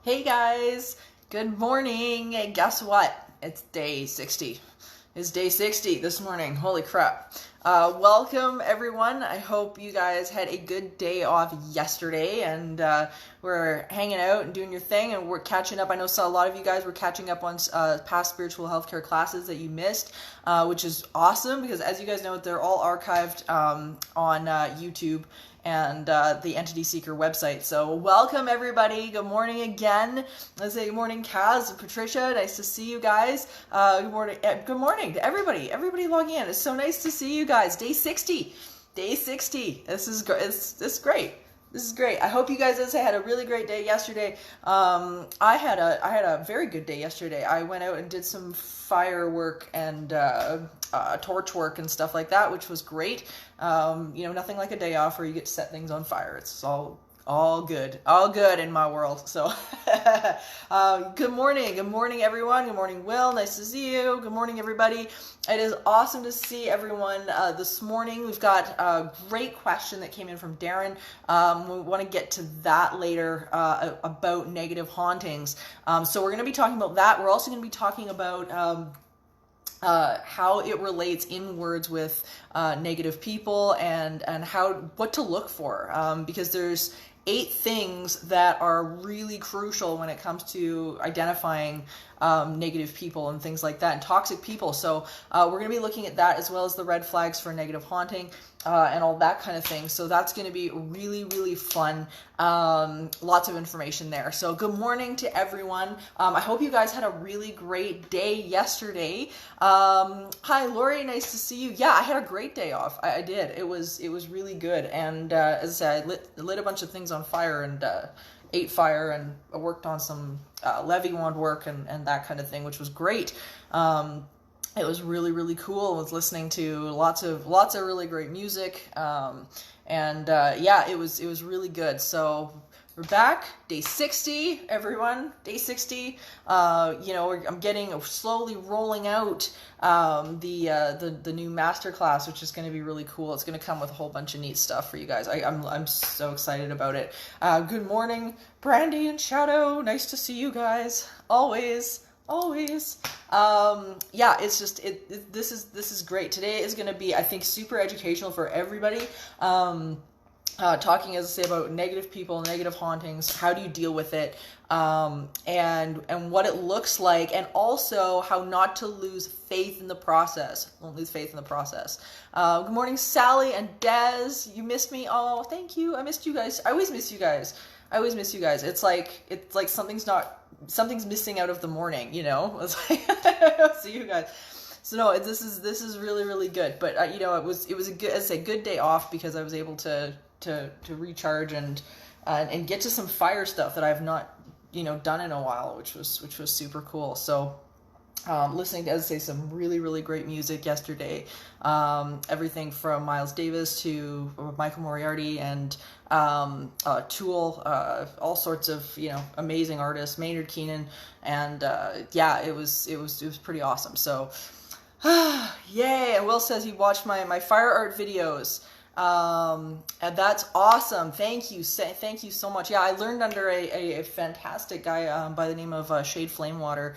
Hey guys, good morning. And guess what? It's day 60. It's day 60 this morning. Holy crap. Welcome everyone. I hope you guys had a good day off yesterday and we're hanging out and doing your thing and we're catching up. I know a lot of you guys were catching up on past spiritual healthcare classes that you missed, which is awesome because as you guys know, they're all archived on YouTube and the Entity Seeker website. So welcome everybody. Good morning again. Let's say good morning, Kaz and Patricia. Nice to see you guys. Good morning. Good morning to everybody. Everybody logging in. It's so nice to see you guys. Day 60. Day 60. This is great. This is great. This is great. I hope you guys had a really great day yesterday. I had a very good day yesterday. I went out and did some firework and torch work and stuff like that, which was great. Nothing like a day off where you get to set things on fire. It's all good in my world. So good morning everyone. Good morning, Will. Nice to see you. Good morning everybody. It is awesome to see everyone this morning. We've got a great question that came in from Darren. We want to get to that later about negative hauntings. So we're going to be talking about that. We're also going to be talking about how it relates inwards with negative people and what to look for, because there's 8 things that are really crucial when it comes to identifying negative people and things like that, and toxic people. So we're going to be looking at that as well as the red flags for negative haunting and all that kind of thing. So that's going to be really, really fun. Lots of information there. So good morning to everyone. I hope you guys had a really great day yesterday. Hi, Lori. Nice to see you. Yeah, I had a great day off. I did. It was really good. And as I said, I lit a bunch of things on fire and ate fire, and I worked on some levy wand work and that kind of thing, which was great. It was really, really cool. I was listening to lots of really great music. Yeah, it was really good. So we're back, day 60, everyone, day 60. I'm slowly rolling out the new masterclass, which is going to be really cool. It's going to come with a whole bunch of neat stuff for you guys. I'm so excited about it. Good morning, Brandy and Shadow. Nice to see you guys. Always. Yeah, it's just this is great. Today is going to be, I think, super educational for everybody. Talking, as I say, about negative people, negative hauntings, how do you deal with it, and what it looks like, and also how not to lose faith in the process. Don't lose faith in the process. Good morning, Sally and Des. You missed me? Oh, thank you. I missed you guys. I always miss you guys. It's like something's missing out of the morning, you know? It's like, I don't see you guys. So no, this is really, really good. But it was a good, as I say, good day off because I was able to recharge and get to some fire stuff that I've not done in a while, which was super cool. So listening to, as I say, some really, really great music yesterday. Everything from Miles Davis to Michael Moriarty and Tool, all sorts of amazing artists, Maynard Keenan, and yeah, it was pretty awesome. So yay! And Will says he watched my fire art videos. And that's awesome. Thank you so much. Yeah, I learned under a fantastic guy by the name of Shade Flamewater.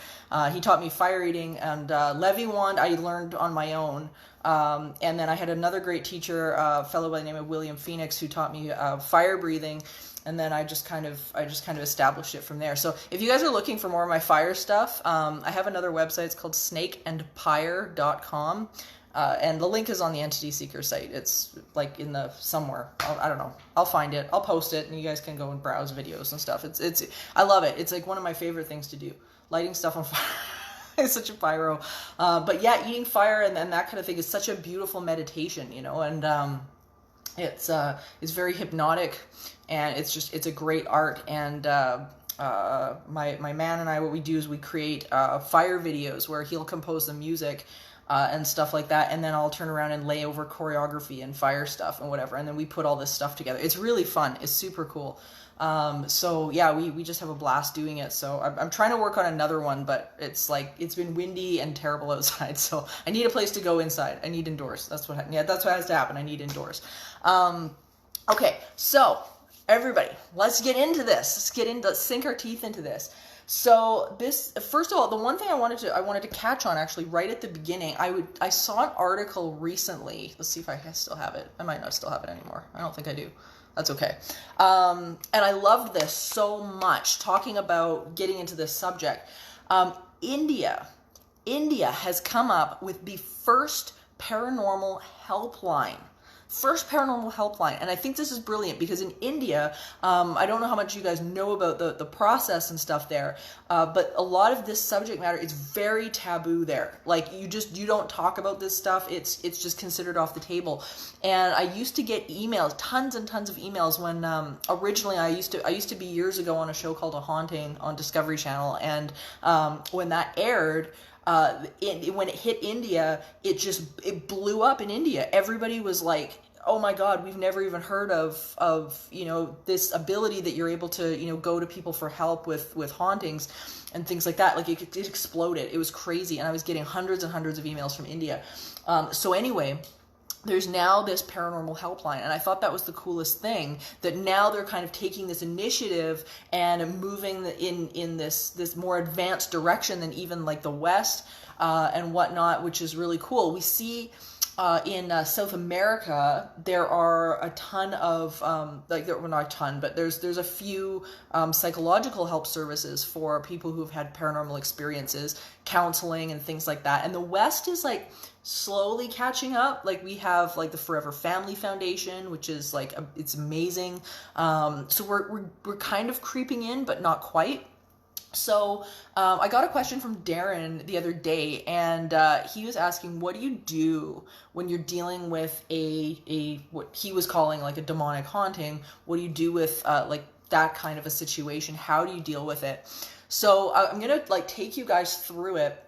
He taught me fire eating, and levy wand I learned on my own. And then I had another great teacher, a fellow by the name of William Phoenix, who taught me fire breathing. And then I just kind of established it from there. So if you guys are looking for more of my fire stuff, I have another website. It's called snakeandpire.com. And the link is on the Entity Seeker site. It's like in the somewhere. I don't know. I'll find it. I'll post it, and you guys can go and browse videos and stuff. I love it. It's like one of my favorite things to do. Lighting stuff on fire. It's such a pyro. But yeah, eating fire and that kind of thing is such a beautiful meditation, and it's very hypnotic, and it's a great art. And my man and I, what we do is we create fire videos where he'll compose the music. And stuff like that, and then I'll turn around and lay over choreography and fire stuff and whatever, and then we put all this stuff together. It's really fun. It's super cool. So yeah, we just have a blast doing it. So I'm trying to work on another one, but it's been windy and terrible outside, so I need a place to go inside. I need indoors. That's what has to happen. I need indoors. Okay, so everybody, let's get into this. Let's sink our teeth into this. So this, first of all, the one thing I wanted to catch on actually right at the beginning, I saw an article recently. Let's see if I still have it. I might not still have it anymore. I don't think I do. That's okay. And I loved this so much, talking about getting into this subject. India has come up with the first paranormal helpline. And I think this is brilliant because in India, I don't know how much you guys know about the process and stuff there, but a lot of this subject matter is very taboo there. Like you don't talk about this stuff. It's just considered off the table. And I used to get emails, tons and tons of emails when originally I used to be years ago on a show called A Haunting on Discovery Channel, and when that aired, when it hit India, it blew up in India. Everybody was like, oh my God, we've never even heard of this ability that you're able to, go to people for help with hauntings and things like that. Like it exploded. It was crazy. And I was getting hundreds and hundreds of emails from India. So anyway, there's now this paranormal helpline, and I thought that was the coolest thing, that now they're kind of taking this initiative and moving in this more advanced direction than even like the West and whatnot, which is really cool. We see in South America, there are a ton of, not a ton, but there's a few psychological help services for people who've had paranormal experiences, counseling and things like that. And the West is like slowly catching up. Like we have like the Forever Family Foundation, which is like, it's amazing. So we're kind of creeping in, but not quite. So I got a question from Darren the other day, and he was asking, what do you do when you're dealing with a what he was calling like a demonic haunting? What do you do with like that kind of a situation? How do you deal with it? So I'm gonna like take you guys through it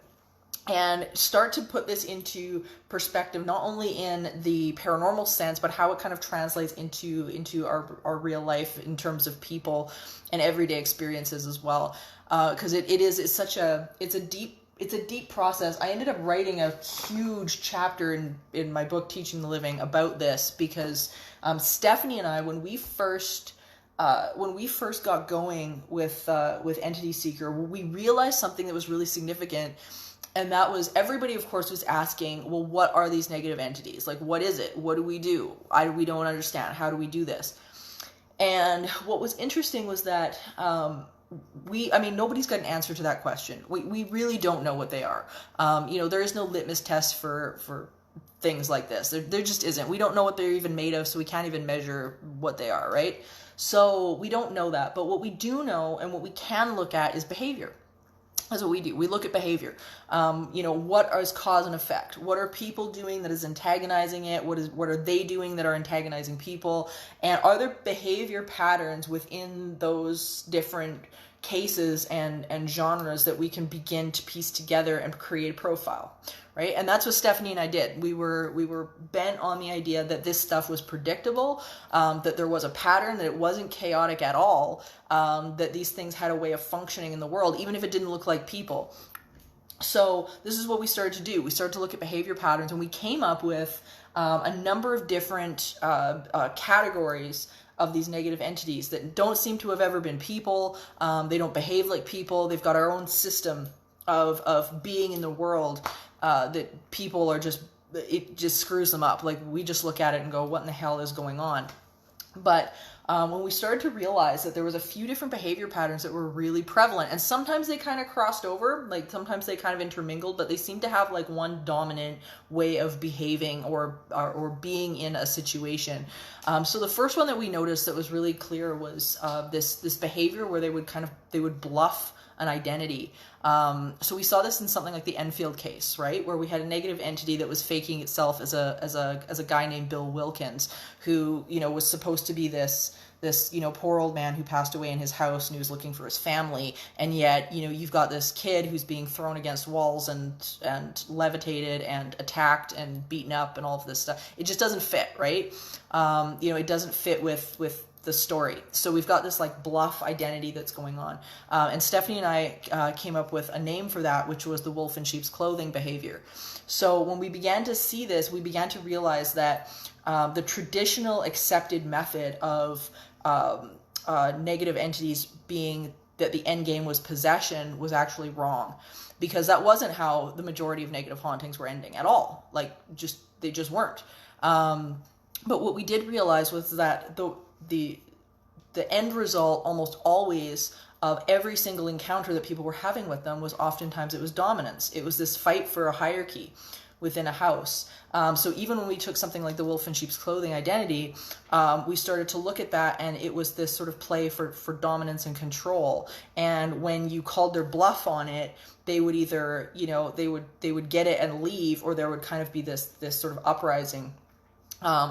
and start to put this into perspective, not only in the paranormal sense, but how it kind of translates into our real life in terms of people and everyday experiences as well. Because it's a deep process. I ended up writing a huge chapter in my book, Teaching the Living, about this, because Stephanie and I, when we first got going with Entity Seeker, we realized something that was really significant. And that was, everybody, of course, was asking, well, what are these negative entities? Like, what is it? What do we do? We don't understand. How do we do this? And what was interesting was that nobody's got an answer to that question. We really don't know what they are. There is no litmus test for things like this. There just isn't. We don't know what they're even made of, so we can't even measure what they are, right? So we don't know that. But what we do know and what we can look at is behavior. That's what we do. We look at behavior. What is cause and effect? What are people doing that is antagonizing it? What are they doing that are antagonizing people? And are there behavior patterns within those different cases and genres that we can begin to piece together and create a profile, right? And that's what Stephanie and I did. We were bent on the idea that this stuff was predictable, that there was a pattern, that it wasn't chaotic at all, that these things had a way of functioning in the world, even if it didn't look like people. So this is what we started to do. We started to look at behavior patterns, and we came up with a number of different categories of these negative entities that don't seem to have ever been people. They don't behave like people. They've got our own system of being in the world that people are it just screws them up. Like we just look at it and go, what in the hell is going on? But when we started to realize that there was a few different behavior patterns that were really prevalent, and sometimes they kind of crossed over, like sometimes they kind of intermingled, but they seemed to have like one dominant way of behaving or being in a situation. So the first one that we noticed that was really clear was this behavior where they would bluff an identity. So we saw this in something like the Enfield case, right, where we had a negative entity that was faking itself as a guy named Bill Wilkins, who was supposed to be this poor old man who passed away in his house and he was looking for his family, and yet you've got this kid who's being thrown against walls and levitated and attacked and beaten up and all of this stuff. It just doesn't fit, right? It doesn't fit with the story. So we've got this like bluff identity that's going on. And Stephanie and I came up with a name for that, which was the wolf in sheep's clothing behavior. So when we began to see this, we began to realize that the traditional accepted method of negative entities being that the end game was possession was actually wrong, because that wasn't how the majority of negative hauntings were ending at all. Like, they just weren't. But what we did realize was that the end result almost always of every single encounter that people were having with them was oftentimes it was dominance. It was this fight for a hierarchy within a house. So even when we took something like the wolf in sheep's clothing identity, we started to look at that, and it was this sort of play for dominance and control. And when you called their bluff on it, they would either, they would get it and leave, or there would kind of be this sort of uprising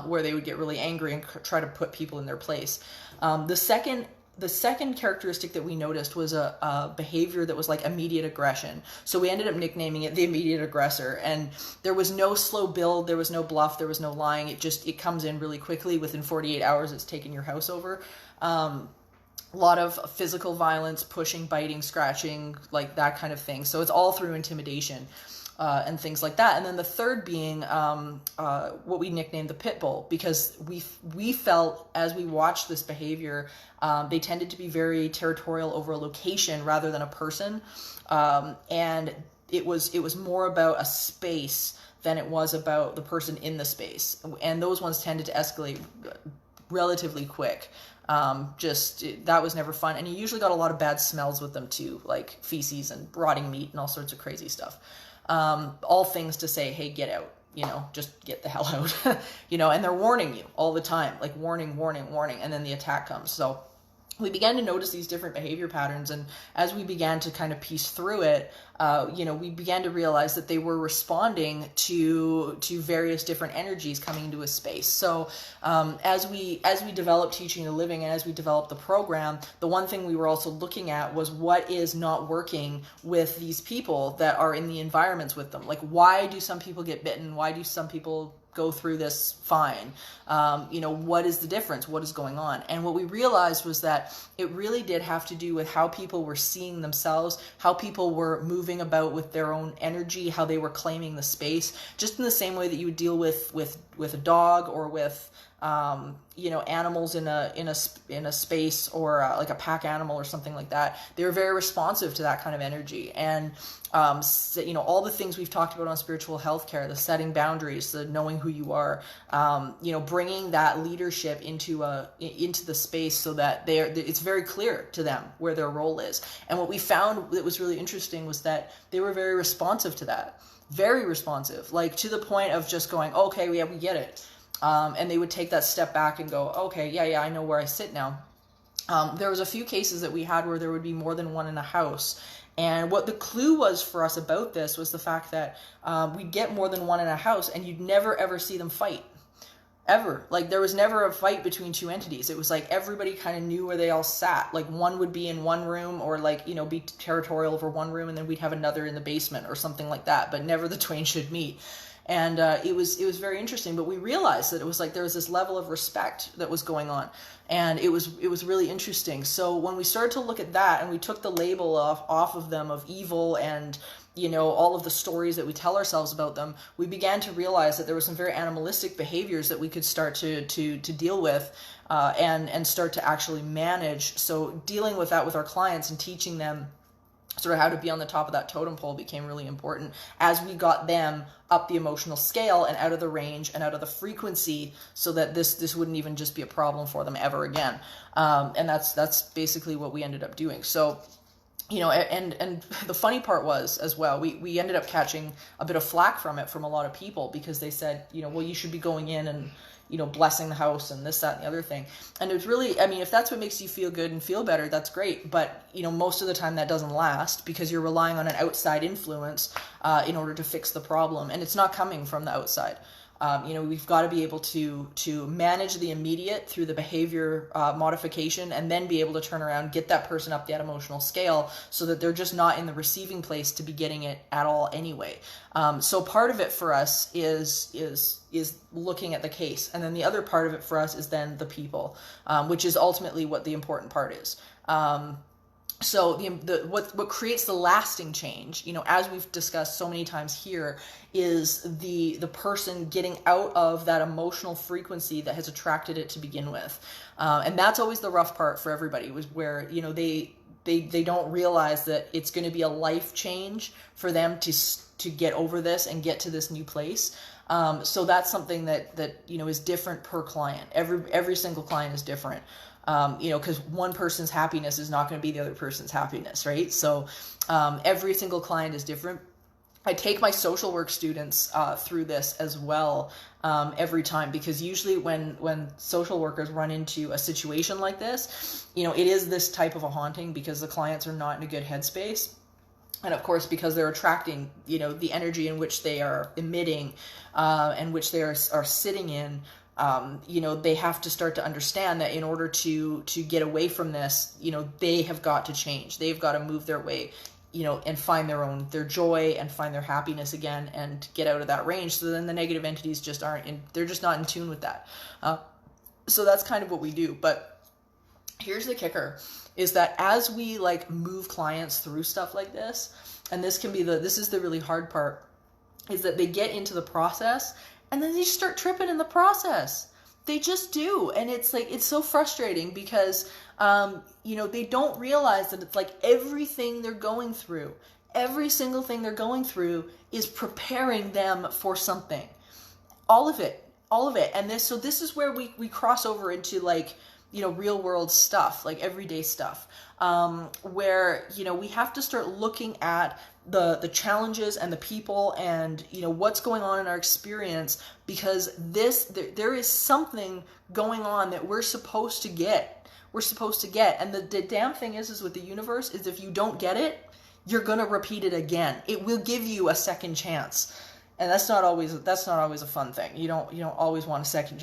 where they would get really angry and try to put people in their place. The second characteristic that we noticed was a behavior that was like immediate aggression. So we ended up nicknaming it the immediate aggressor. And there was no slow build, there was no bluff, there was no lying. It comes in really quickly. Within 48 hours, it's taken your house over. A lot of physical violence, pushing, biting, scratching, like that kind of thing. So it's all through intimidation. And things like that. And then the third being what we nicknamed the pit bull, because we felt as we watched this behavior, they tended to be very territorial over a location rather than a person. And it was more about a space than it was about the person in the space. And those ones tended to escalate relatively quick. That was never fun. And you usually got a lot of bad smells with them too, like feces and rotting meat and all sorts of crazy stuff. All things to say, hey, get out, just get the hell out, and they're warning you all the time, like warning, warning, warning. And then the attack comes. So we began to notice these different behavior patterns. And as we began to kind of piece through it, we began to realize that they were responding to various different energies coming into a space. So as we developed Teaching the Living, and as we developed the program, the one thing we were also looking at was what is not working with these people that are in the environments with them. Like, why do some people get bitten? Why do some people go through this fine? What is the difference? What is going on? And what we realized was that it really did have to do with how people were seeing themselves, how people were moving about with their own energy, how they were claiming the space, just in the same way that you would deal with a dog, or with animals in a space, or like a pack animal or something like that. They were very responsive to that kind of energy. And all the things we've talked about on spiritual healthcare, the setting boundaries, the knowing who you are, bringing that leadership into the space, so that it's very clear to them where their role is. And what we found that was really interesting was that they were very responsive to that, very responsive, like to the point of just going, okay, yeah, we get it. And they would take that step back and go, okay, yeah, I know where I sit now. There was a few cases that we had where there would be more than one in a house. And what the clue was for us about this was the fact that we'd get more than one in a house, and you'd never, ever see them fight. Ever. Like, there was never a fight between two entities. It was like everybody kind of knew where they all sat. Like, one would be in one room, or be territorial over one room, and then we'd have another in the basement or something like that. But never the twain should meet. And it was very interesting, but we realized that it was like there was this level of respect that was going on, and it was really interesting. So when we started to look at that, and we took the label off of them of evil, and all of the stories that we tell ourselves about them, we began to realize that there were some very animalistic behaviors that we could start to deal with, and start to actually manage. So dealing with that with our clients and teaching them sort of how to be on the top of that totem pole became really important as we got them up the emotional scale and out of the range and out of the frequency, so that this wouldn't even just be a problem for them ever again. And that's basically what we ended up doing. So, and the funny part was as well, we ended up catching a bit of flack from it from a lot of people, because they said, well, you should be going in and blessing the house and this, that, and the other thing. And it's really, if that's what makes you feel good and feel better, that's great. But, most of the time that doesn't last, because you're relying on an outside influence in order to fix the problem. And it's not coming from the outside. We've got to be able to manage the immediate through the behavior modification, and then be able to turn around, get that person up that emotional scale, so that they're just not in the receiving place to be getting it at all anyway. So part of it for us is looking at the case, and then the other part of it for us is then the people, which is ultimately what the important part is. So what creates the lasting change, as we've discussed so many times here, is the person getting out of that emotional frequency that has attracted it to begin with, and that's always the rough part for everybody, was where they don't realize that it's going to be a life change for them to get over this and get to this new place. So that's something that is different per client. Every single client is different. Because one person's happiness is not going to be the other person's happiness, right? So every single client is different. I take my social work students through this as well every time, because usually when social workers run into a situation like this, it is this type of a haunting because the clients are not in a good headspace. And of course, because they're attracting, the energy in which they are emitting and which they are sitting in, they have to start to understand that in order to get away from this, they have got to change. They've got to move their way, and find their joy and find their happiness again and get out of that range. So then the negative entities they're just not in tune with that. So that's kind of what we do. But here's the kicker, is that as we move clients through stuff like this, and this is the really hard part, is that they get into the process and then they just start tripping in the process. They just do. And it's so frustrating because, they don't realize that it's everything they're going through, every single thing they're going through is preparing them for something. All of it. And this is where we cross over into real world stuff, everyday stuff, where, we have to start looking at the challenges and the people and, what's going on in our experience, because there is something going on that we're supposed to get. And the damn thing is with the universe is, if you don't get it, you're going to repeat it again. It will give you a second chance. And that's not always a fun thing. You don't always want a second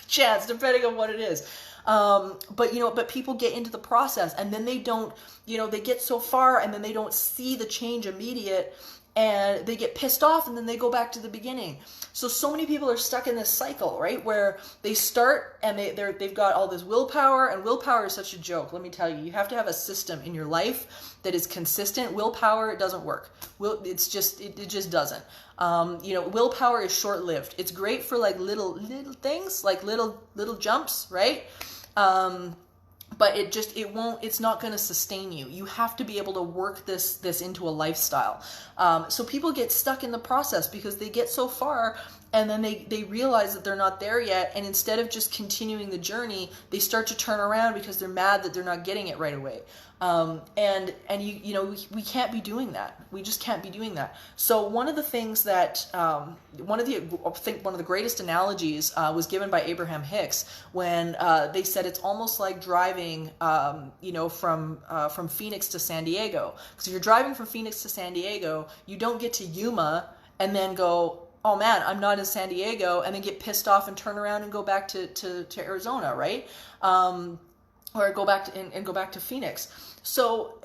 chance, depending on what it is. But people get into the process and then they don't, they get so far and then they don't see the change immediate and they get pissed off and then they go back to the beginning. So many people are stuck in this cycle, right? Where they start and they've got all this willpower, and willpower is such a joke. Let me tell you, you have to have a system in your life that is consistent. Willpower, it doesn't work. It just doesn't. Willpower is short-lived. It's great for little things, little jumps, right? But it's not going to sustain you. You have to be able to work this into a lifestyle. So people get stuck in the process because they get so far and then they realize that they're not there yet. And instead of just continuing the journey, they start to turn around because they're mad that they're not getting it right away. And we can't be doing that. We just can't be doing that. So one of the things that, one of the greatest analogies was given by Abraham Hicks when they said it's almost like driving, from Phoenix to San Diego. Because if you're driving from Phoenix to San Diego, you don't get to Yuma and then go, oh man, I'm not in San Diego, and then get pissed off and turn around and go back to Arizona, right? Or go back to Phoenix. So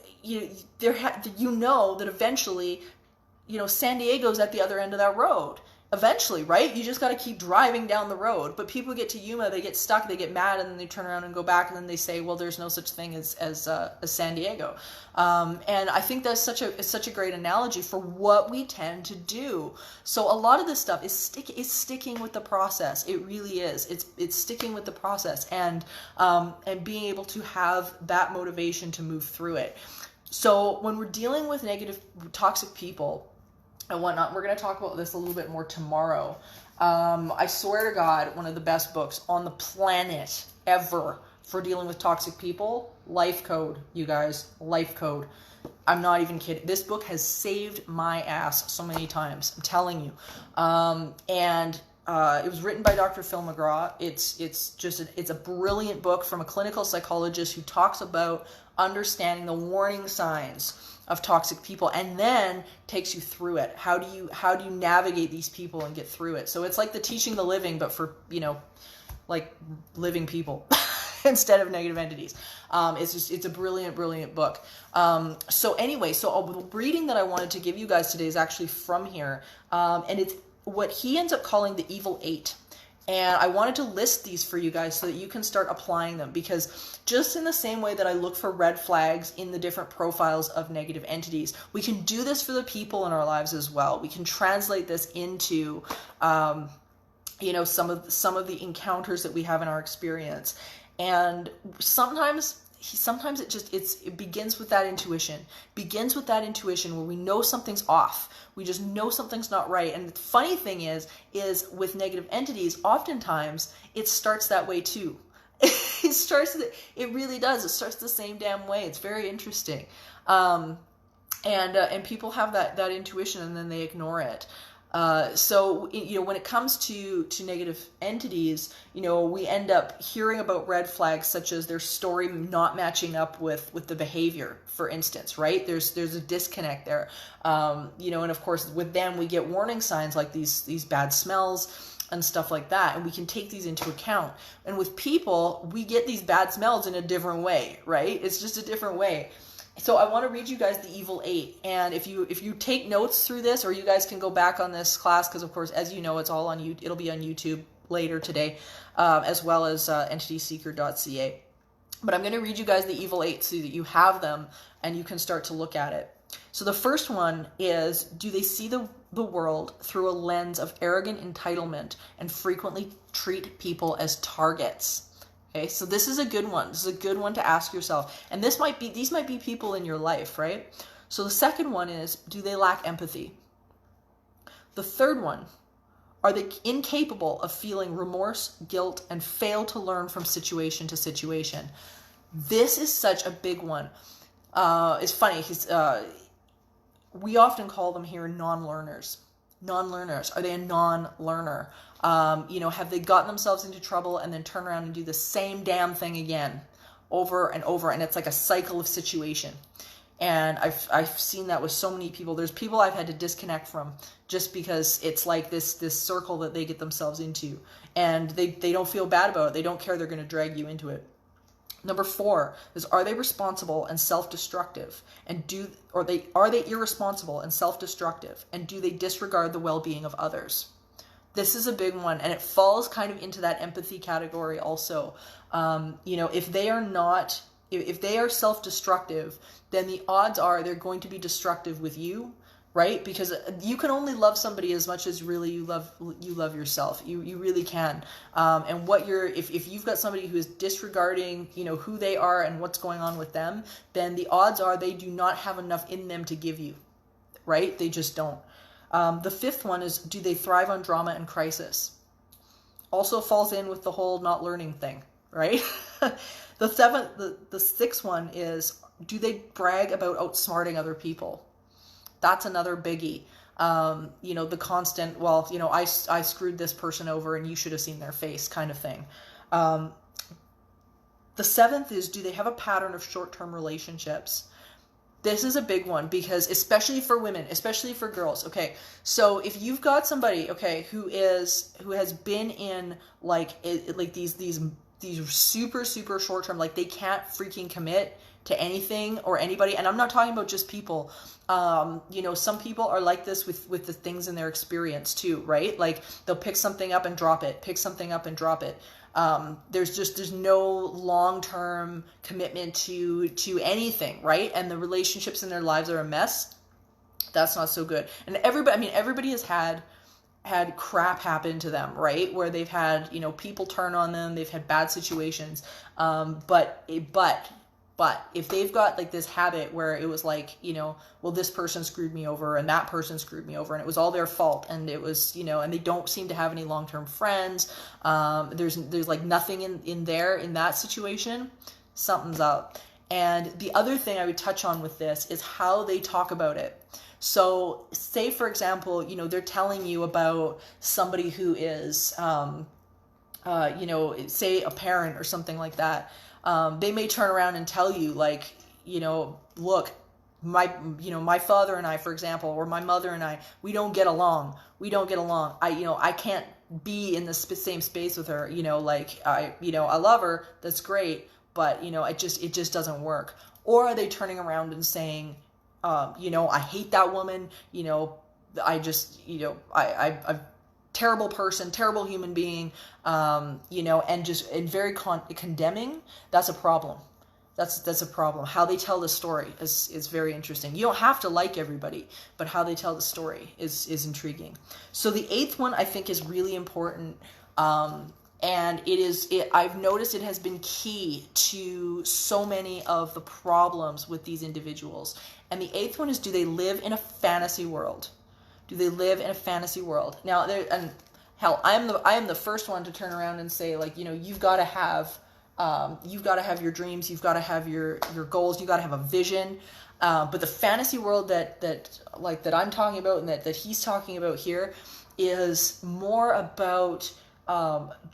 that eventually, San Diego's at the other end of that road. Eventually, right? You just got to keep driving down the road. But people get to Yuma, they get stuck, they get mad, and then they turn around and go back, and then they say, well, there's no such thing as San Diego. And I think that's such a great analogy for what we tend to do. So a lot of this stuff is sticking with the process. It really is. It's sticking with the process and being able to have that motivation to move through it. So when we're dealing with negative, toxic people and whatnot, we're going to talk about this a little bit more tomorrow. I swear to God, one of the best books on the planet ever for dealing with toxic people, Life Code, you guys, Life Code. I'm not even kidding. This book has saved my ass so many times. I'm telling you. It was written by Dr. Phil McGraw. It's a brilliant book from a clinical psychologist who talks about understanding the warning signs of toxic people, and then takes you through it. How do you navigate these people and get through it? So it's like the Teaching the Living, but for living people instead of negative entities. It's a brilliant book. So the reading that I wanted to give you guys today is actually from here, and it's what he ends up calling the Evil Eight. And I wanted to list these for you guys so that you can start applying them, because just in the same way that I look for red flags in the different profiles of negative entities, we can do this for the people in our lives as well. We can translate this into, you know, some of the encounters that we have in our experience. And sometimes it begins with that intuition. Begins with that intuition where we know something's off. We just know something's not right. And the funny thing is with negative entities, oftentimes it starts that way too. It really does. It starts the same damn way. It's very interesting. And people have that intuition and then they ignore it. So, you know, when it comes to negative entities, you know, we end up hearing about red flags such as their story not matching up with the behavior, for instance, right? There's a disconnect there. You know, and of course with them, we get warning signs like these bad smells and stuff like that. And we can take these into account. And with people, we get these bad smells in a different way, right? It's just a different way. So I want to read you guys the Evil 8, and if you take notes through this, or you guys can go back on this class, because of course, as you know, it's all on you. It'll be on YouTube later today, as well as entityseeker.ca. But I'm going to read you guys the Evil 8 so that you have them and you can start to look at it. So the first one is, do they see the world through a lens of arrogant entitlement and frequently treat people as targets? Okay, so this is a good one. This is a good one to ask yourself. And these might be people in your life, right? So the second one is, do they lack empathy? The third one, are they incapable of feeling remorse, guilt, and fail to learn from situation to situation? This is such a big one. It's funny, we often call them here non-learners. Non-learners. Are they a non-learner? You know, have they gotten themselves into trouble and then turn around and do the same damn thing again over and over? And it's like a cycle of situation. And I've seen that with so many people. There's people I've had to disconnect from just because it's like this circle that they get themselves into. And they don't feel bad about it. They don't care. They're going to drag you into it. Number 4 is, are they responsible and self-destructive? And are they irresponsible and self-destructive? And do they disregard the well-being of others? This is a big one, and it falls kind of into that empathy category also. You know, if they are self-destructive, then the odds are they're going to be destructive with you, right? Because you can only love somebody as much as really you love yourself. You really can. And if you've got somebody who is disregarding, you know, who they are and what's going on with them, then the odds are they do not have enough in them to give you, right? They just don't. The 5th one is, do they thrive on drama and crisis? Also falls in with the whole not learning thing, right? The 6th one is, do they brag about outsmarting other people? That's another biggie. You know, the constant, well, you know, I screwed this person over and you should have seen their face kind of thing. The 7th is, do they have a pattern of short-term relationships? This is a big one, because especially for women, especially for girls. Okay, so if you've got somebody, okay, who has been in like these super short term, like they can't freaking commit to anything or anybody, and I'm not talking about just people. You know, some people are like this with the things in their experience too, right? Like they'll pick something up and drop it, pick something up and drop it. There's no long-term commitment to anything, right? And the relationships in their lives are a mess. That's not so good. And everybody has had crap happen to them, right? Where they've had, you know, people turn on them, they've had bad situations. But if they've got like this habit where it was like, you know, well, this person screwed me over and that person screwed me over and it was all their fault, and it was, you know, and they don't seem to have any long-term friends. There's like nothing in that situation, something's up. And the other thing I would touch on with this is how they talk about it. So say, for example, you know, they're telling you about somebody who is, you know, say a parent or something like that. They may turn around and tell you, like, you know, look, my father and I, for example, or my mother and I, we don't get along. I can't be in the same space with her, you know, like I love her. That's great. But, you know, it just doesn't work. Or are they turning around and saying, you know, I hate that woman, you know, I just, you know, I've terrible person, terrible human being, and very condemning, that's a problem. That's a problem. How they tell the story is very interesting. You don't have to like everybody, but how they tell the story is intriguing. So the eighth one I think is really important, and I've noticed it has been key to so many of the problems with these individuals. And the eighth one is, do they live in a fantasy world? Do they live in a fantasy world? Now, hell, I am the first one to turn around and say, like, you've got to have your dreams, you've got to have your goals, you've got to have a vision. But the fantasy world that I'm talking about and that he's talking about here is more about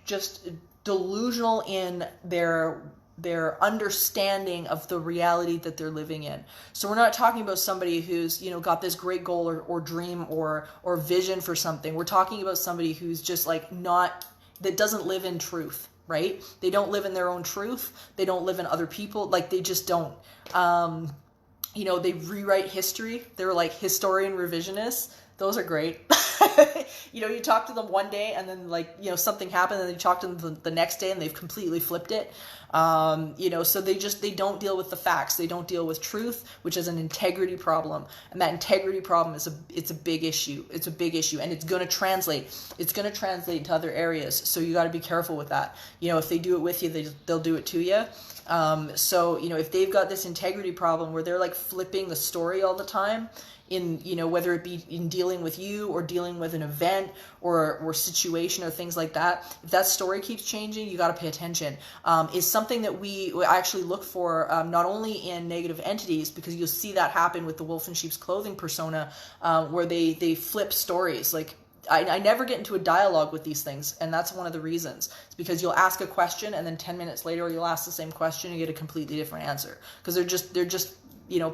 just delusional in their understanding of the reality that they're living in. So we're not talking about somebody who's, got this great goal or dream or vision for something. We're talking about somebody who's just that doesn't live in truth. Right? They don't live in their own truth. They don't live in other people. Like, they just don't. They rewrite history. They're like historian revisionists. Those are great. You talk to them one day and then something happened, and then you talk to them the next day and they've completely flipped it. So they don't deal with the facts. They don't deal with truth, which is an integrity problem. And that integrity problem it's a big issue. It's a big issue, and it's going to translate. It's going to translate to other areas. So you got to be careful with that. If they do it with you, they'll do it to you. So if they've got this integrity problem where they're like flipping the story all the time, in whether it be in dealing with you or dealing with an event or situation or things like that, if that story keeps changing, you got to pay attention. Is something that we actually look for, not only in negative entities, because you'll see that happen with the wolf in sheep's clothing persona, where they flip stories. Like, I never get into a dialogue with these things, and that's one of the reasons. It's because you'll ask a question, and then 10 minutes later you'll ask the same question and get a completely different answer, because they're just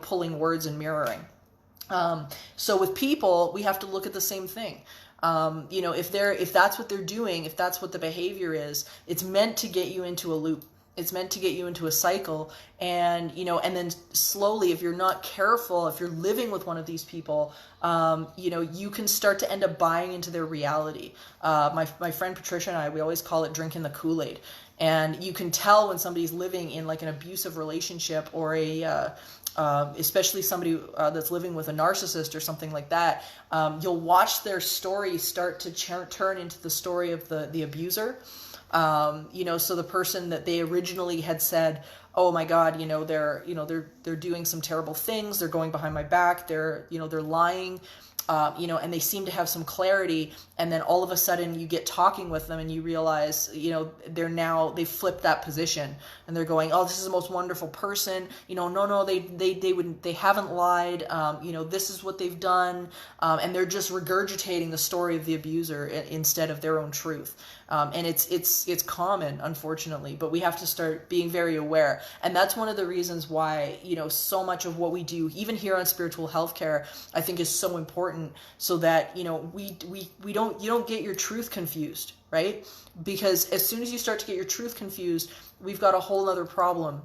pulling words and mirroring. So with people, we have to look at the same thing. If that's what they're doing, if that's what the behavior is, it's meant to get you into a loop. It's meant to get you into a cycle. And then slowly, if you're not careful, if you're living with one of these people, you can start to end up buying into their reality. My friend Patricia and I, we always call it drinking the Kool-Aid. And you can tell when somebody's living in like an abusive relationship, or especially somebody that's living with a narcissist or something like that. You'll watch their story start to turn into the story of the abuser. So the person that they originally had said, oh my God, they're doing some terrible things. They're going behind my back. They're lying. And they seem to have some clarity, and then all of a sudden you get talking with them and you realize, they've flipped that position, and they're going, oh, this is the most wonderful person. No, they haven't lied. This is what they've done. And they're just regurgitating the story of the abuser instead of their own truth. And it's common, unfortunately, but we have to start being very aware. And that's one of the reasons why, so much of what we do, even here on Spiritual Healthcare, I think is so important, so that, you don't get your truth confused, right? Because as soon as you start to get your truth confused, we've got a whole other problem.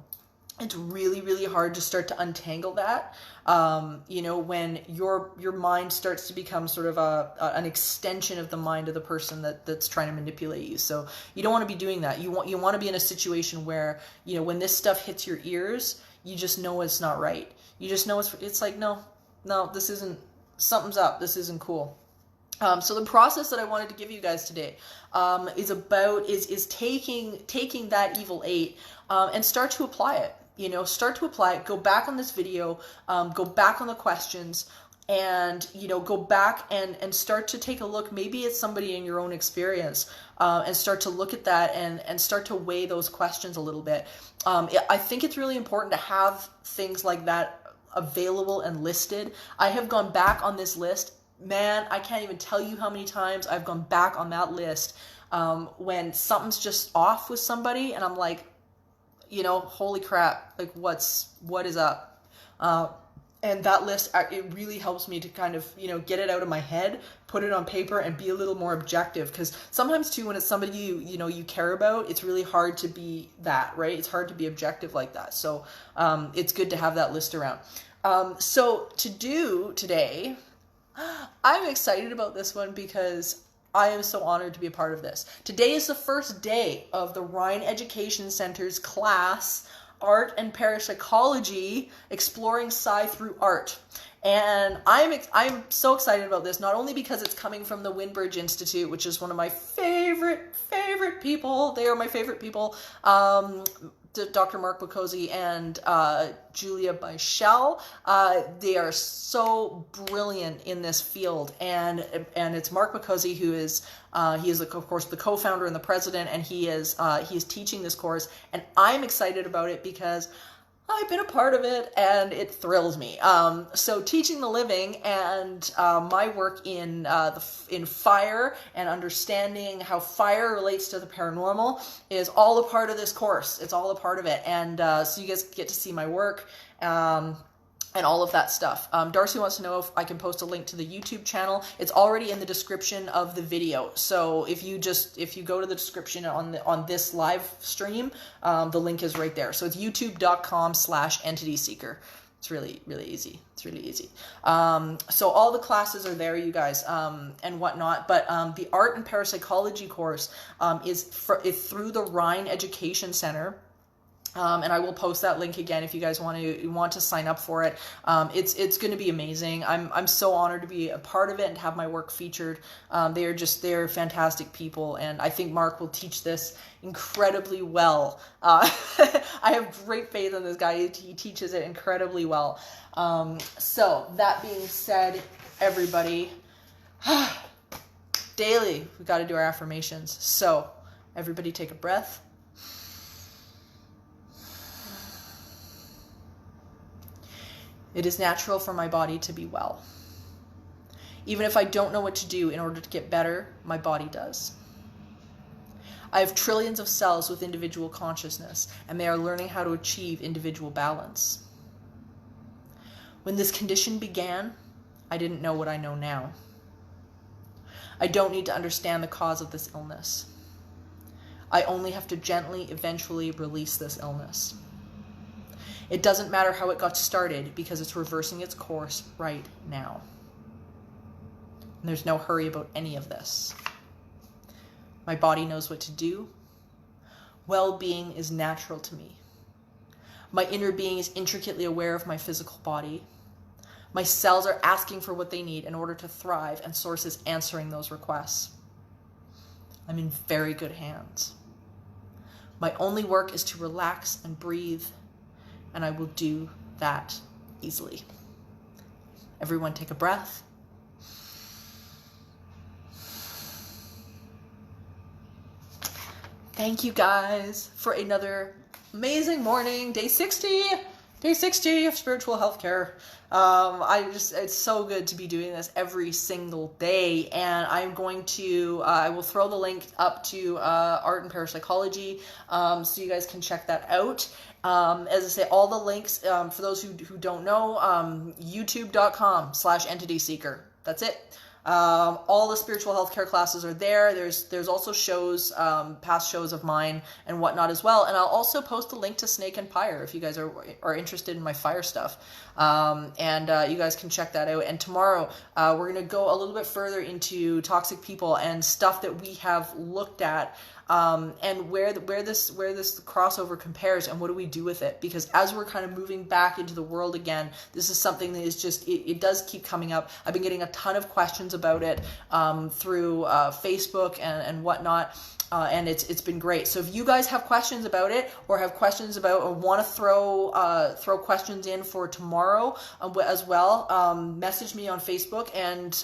It's really, really hard to start to untangle that, when your mind starts to become sort of an extension of the mind of the person that's trying to manipulate you. So you don't want to be doing that. You want to be in a situation where, when this stuff hits your ears, you just know it's not right. You just know it's like, no, this isn't, something's up. This isn't cool. So the process that I wanted to give you guys today is taking that evil 8 and start to apply it. Start to apply it. Go back on this video, go back on the questions, and go back and start to take a look. Maybe it's somebody in your own experience, and start to look at that and start to weigh those questions a little bit. I think it's really important to have things like that available and listed. I have gone back on this list. Man, I can't even tell you how many times I've gone back on that list when something's just off with somebody, and I'm like, holy crap, like what is up? And that list, it really helps me to kind of, get it out of my head, put it on paper, and be a little more objective. Because sometimes too, when it's somebody you care about, it's really hard to be that, right? It's hard to be objective like that. So it's good to have that list around. So to do today, I'm excited about this one because I am so honored to be a part of this. Today is the first day of the Rhine Education Center's class, Art and Parapsychology, Exploring Psi Through Art. And I'm so excited about this, not only because it's coming from the Winbridge Institute, which is one of my favorite people. They are my favorite people. Dr. Mark Bokosi and Julia Bichel. They are so brilliant in this field, and it's Mark Bokosi who is he is of course the co-founder and the president, and he is teaching this course, and I'm excited about it because I've been a part of it and it thrills me. So teaching the living and my work in fire and understanding how fire relates to the paranormal is all a part of this course. It's all a part of it. And so you guys get to see my work and all of that stuff. Darcy wants to know if I can post a link to the YouTube channel. It's already in the description of the video. So if you go to the description on this live stream, the link is right there. So it's youtube.com/entityseeker. It's really, really easy. It's really easy. So all the classes are there, you guys, and whatnot. But the Art and Parapsychology course is through the Rhine Education Center. And I will post that link again if you guys want to sign up for it. It's going to be amazing. I'm so honored to be a part of it and to have my work featured. They're fantastic people, and I think Mark will teach this incredibly well. I have great faith in this guy. He teaches it incredibly well. So that being said, everybody, daily we got to do our affirmations. So everybody, take a breath. It is natural for my body to be well. Even if I don't know what to do in order to get better, my body does. I have trillions of cells with individual consciousness, and they are learning how to achieve individual balance. When this condition began, I didn't know what I know now. I don't need to understand the cause of this illness. I only have to gently, eventually release this illness. It doesn't matter how it got started because it's reversing its course right now. And there's no hurry about any of this. My body knows what to do. Well-being is natural to me. My inner being is intricately aware of my physical body. My cells are asking for what they need in order to thrive, and Source is answering those requests. I'm in very good hands. My only work is to relax and breathe, and I will do that easily. Everyone take a breath. Thank you guys for another amazing morning. Day 60 of spiritual healthcare. It's so good to be doing this every single day, and I'm going to, I will throw the link up to Art and Parapsychology, so you guys can check that out. As I say, all the links, for those who don't know, youtube.com/entityseeker. That's it. All the spiritual healthcare classes are there. There's also shows, past shows of mine and whatnot as well. And I'll also post a link to Snake and Pyre if you guys are interested in my fire stuff. You guys can check that out. And tomorrow, we're going to go a little bit further into toxic people and stuff that we have looked at, and where this crossover compares and what do we do with it? Because as we're kind of moving back into the world again, this is something that is just, it does keep coming up. I've been getting a ton of questions about it through Facebook and whatnot. And it's been great. So if you guys have questions about it, or have questions about, or want to throw questions in for tomorrow as well, message me on Facebook, and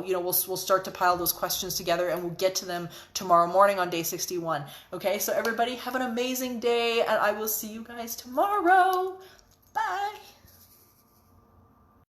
we'll start to pile those questions together, and we'll get to them tomorrow morning on day 61. Okay, so everybody have an amazing day, and I will see you guys tomorrow. Bye.